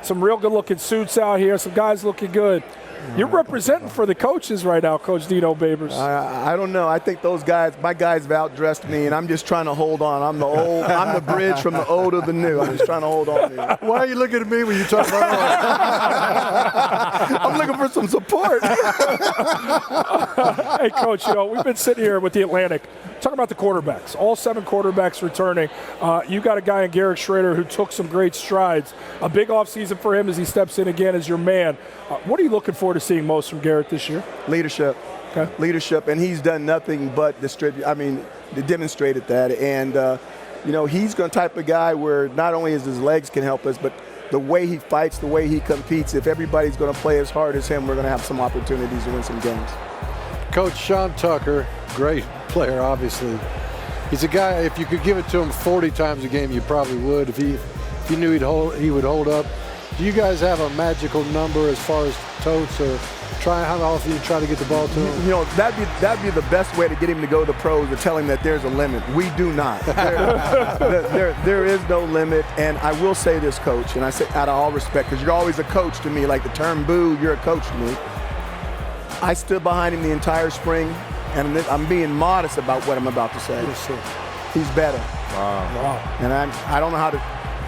some real good-looking suits out here. Some guys looking good. You're representing for the coaches right now, Coach Dino Babers. I don't know. I think those guys, my guys have outdressed me, and I'm just trying to hold on. I'm the bridge from the old to the new. I'm just trying to hold on here. Why are you looking at me when you talk about I'm looking for some support. Hey, Coach, we've been sitting here with the Atlantic talking about the quarterbacks, all 7 quarterbacks returning. You got a guy in Garrett Schrader who took some great strides. A big offseason for him as he steps in again as your man. What are you looking forward to seeing most from Garrett this year? Leadership. Okay. Leadership, and he's done nothing but demonstrated that. And, he's the type of guy where not only is his legs can help us, but the way he fights, the way he competes, if everybody's going to play as hard as him, we're going to have some opportunities to win some games. Coach Sean Tucker, great player, obviously. He's a guy, if you could give it to him 40 times a game, you probably would. If you knew he would hold up. Do you guys have a magical number as far as totes, or how often you try to get the ball to him? That'd be the best way to get him to go to the pros, to tell him that there's a limit. We do not. There is no limit. And I will say this, Coach, and I say out of all respect, because you're always a coach to me, like the term boo, you're a coach to me. I stood behind him the entire spring, and I'm being modest about what I'm about to say. Yes, sir. He's better. Wow. And I don't know how to.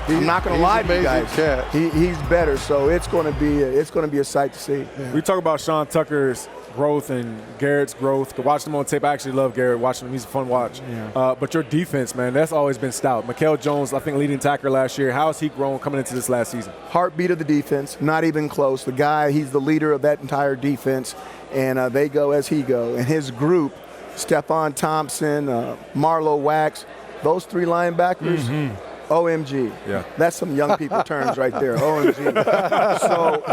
I'm not going to lie to you guys. He's better, so it's going to be a sight to see. Yeah. We talk about Sean Tucker's growth and Garrett's growth. Watching him on tape, I actually love Garrett. Watching him, he's a fun watch. Yeah. But your defense, man, that's always been stout. Mikael Jones, I think, leading tackler last year. How has he grown coming into this last season? Heartbeat of the defense, not even close. The guy, he's the leader of that entire defense, and they go as he go. And his group, Stephon Thompson, Marlo Wax, those 3 linebackers. Mm-hmm. OMG. Yeah. That's some young people terms right there. OMG. So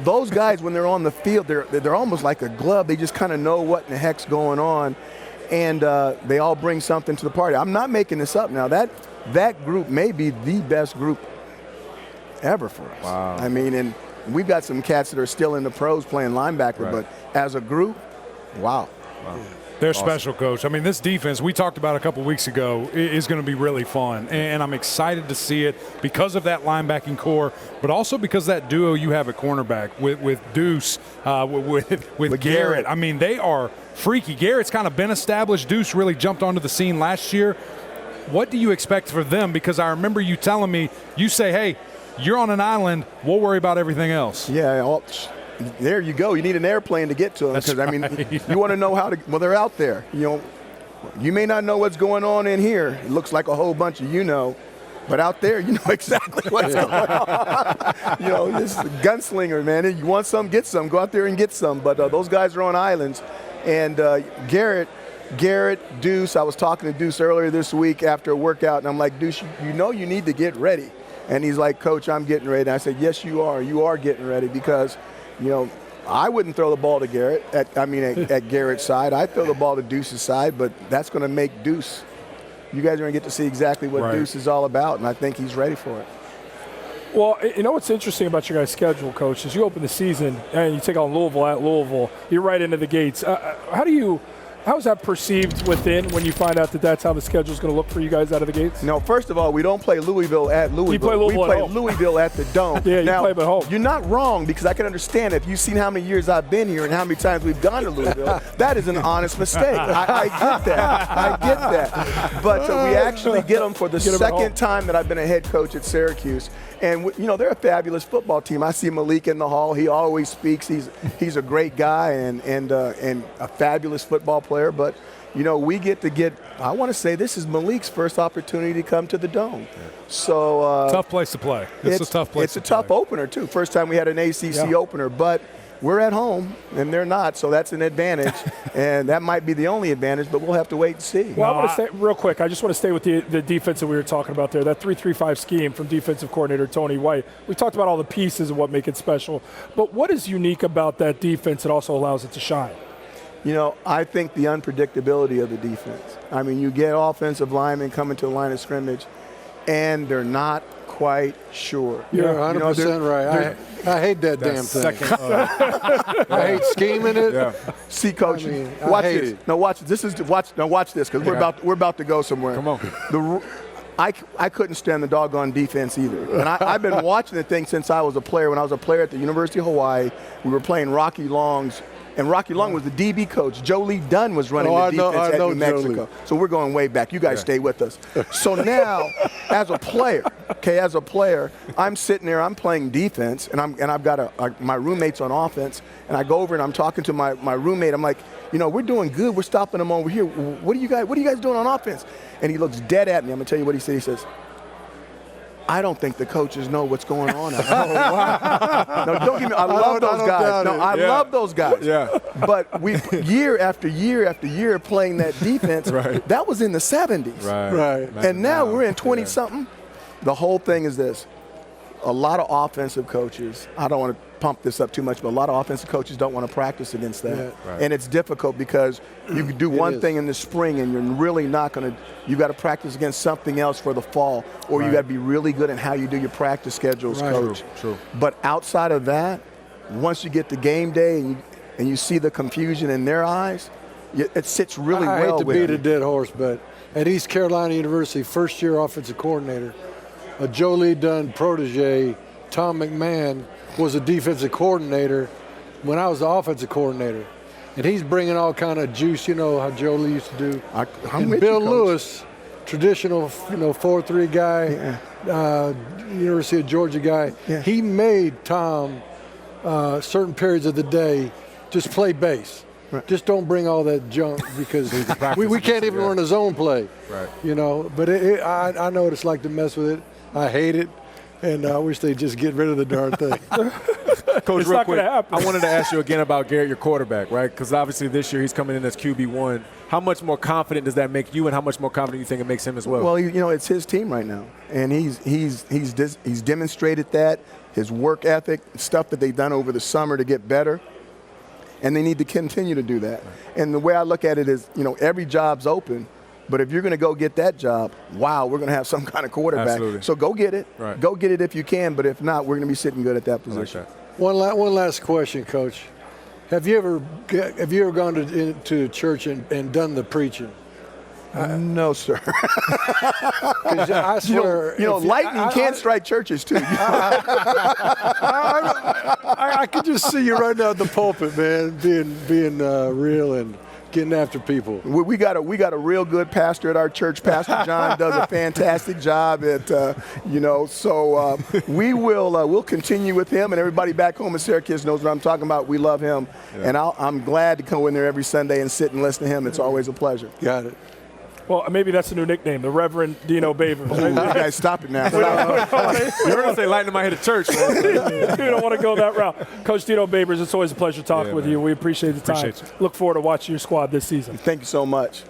those guys, when they're on the field, they're almost like a glove. They just kind of know what in the heck's going on, and they all bring something to the party. I'm not making this up now. That group may be the best group ever for us. Wow. I mean, and we've got some cats that are still in the pros playing linebacker, right. But as a group, wow. Wow. They're awesome. Special, Coach. I mean, this defense we talked about a couple weeks ago is going to be really fun, and I'm excited to see it because of that linebacking core, but also because that duo you have at cornerback with Deuce, with Garrett. I mean, they are freaky. Garrett's kind of been established. Deuce really jumped onto the scene last year. What do you expect for them? Because I remember you telling me, you say, hey, you're on an island, we'll worry about everything else. Yeah, there you go. You need an airplane to get to them, because, right. You want to know how to – well, they're out there. You may not know what's going on in here. It looks like a whole bunch of but out there, you know exactly what's going on. This is a gunslinger, man. You want some, get some. Go out there and get some. But those guys are on islands. And Garrett, Deuce, I was talking to Deuce earlier this week after a workout, and I'm like, Deuce, you need to get ready. And he's like, Coach, I'm getting ready. And I said, yes, you are. You are getting ready, because – I wouldn't throw the ball to Garrett at Garrett's side. I'd throw the ball to Deuce's side, but that's going to make Deuce. You guys are going to get to see exactly what right. Deuce is all about, and I think he's ready for it. Well, what's interesting about your guys' schedule, Coach, is you open the season and you take on Louisville at Louisville. You're right into the gates. How is that perceived within when you find out that that's how the schedule is going to look for you guys out of the gates? No, first of all, we don't play Louisville at Louisville. You play Louisville we play Louisville at the Dome. Yeah, you play them at home. You're not wrong, because I can understand if you've seen how many years I've been here and how many times we've gone to Louisville, that is an honest mistake. I get that. But we actually get them for the second time that I've been a head coach at Syracuse. And, they're a fabulous football team. I see Malik in the hall. He always speaks. He's a great guy and a fabulous football player. But, we I want to say this is Malik's first opportunity to come to the Dome. So tough place to play. It's a tough place. It's a tough opener, too. First time we had an ACC opener. But we're at home, and they're not, so that's an advantage. And that might be the only advantage, but we'll have to wait and see. Well, I want to stay real quick. I just want to stay with the defense that we were talking about there, that 3-3-5 scheme from defensive coordinator Tony White. We talked about all the pieces and what make it special. But what is unique about that defense that also allows it to shine? I think the unpredictability of the defense. You get offensive linemen coming to the line of scrimmage, and they're not quite sure. You're 100% right. I hate that damn thing. I hate scheming it. Yeah. See, Coach, watch this. No, watch this. Watch this, because we're about to go somewhere. Come on. I couldn't stand the doggone defense either. And I've been watching the thing since I was a player. When I was a player at the University of Hawaii, we were playing Rocky Long's, and Rocky Long was the DB coach. Joe Lee Dunn was running the defense at New Mexico. So we're going way back. You guys stay with us. So now, as a player, I'm sitting there, I'm playing defense, and I've got my roommates on offense, and I go over and I'm talking to my roommate. I'm like, we're doing good. We're stopping them over here. What are you guys doing on offense? And he looks dead at me. I'm gonna tell you what he said. He says, I don't think the coaches know what's going on. Oh, wow. No, don't get me. I love those guys. No, I love those guys. Yeah. But we year after year after year playing that defense. That was in the 70s. Right. And now we're in 20-something. The whole thing is this. A lot of offensive coaches, I don't want to pump this up too much, but a lot of offensive coaches don't want to practice against that. And it's difficult because you can do one thing in the spring and you're really not going to, you got to practice against something else for the fall, or you got to be really good in how you do your practice schedules, coach. True. But outside of that, once you get to game day and you see the confusion in their eyes, it sits really well with you. I hate to beat a dead horse, but at East Carolina University, first-year offensive coordinator, a Joe Lee Dunn protege, Tom McMahon, was a defensive coordinator when I was the offensive coordinator. And he's bringing all kind of juice, how Joe Lee used to do. I'm with Bill you, Coach. Lewis, traditional, 4-3 guy, University of Georgia guy, he made Tom certain periods of the day just play base. Just don't bring all that junk because we can't even run a zone play. But I know what it's like to mess with it. I hate it, and I wish they'd just get rid of the darn thing. Coach, It's real not quick, gonna happen. I wanted to ask you again about Garrett, your quarterback, right? Because obviously this year he's coming in as QB1. How much more confident does that make you, and how much more confident you think it makes him as well? Well, it's his team right now, and he's demonstrated that, his work ethic, stuff that they've done over the summer to get better, and they need to continue to do that. And the way I look at it is, every job's open. But if you're going to go get that job, wow, we're going to have some kind of quarterback. Absolutely. So go get it. Go get it if you can. But if not, we're going to be sitting good at that position. One last question, Coach. Have you ever gone to church and done the preaching? No, sir. I swear, lightning can't strike churches too. I could just see you right now at the pulpit, man, being real and getting after people. We got a real good pastor at our church. Pastor John does a fantastic job at So we'll continue with him, and everybody back home in Syracuse knows what I'm talking about. We love him, and I'm glad to come in there every Sunday and sit and listen to him. It's always a pleasure. Got it. Well, maybe that's a new nickname, the Reverend Dino Babers. You guys stop it now. You're going to say lightning might hit a church, man. You don't want to go that route. Coach Dino Babers, it's always a pleasure talking with you. We appreciate the time. Look forward to watching your squad this season. Thank you so much.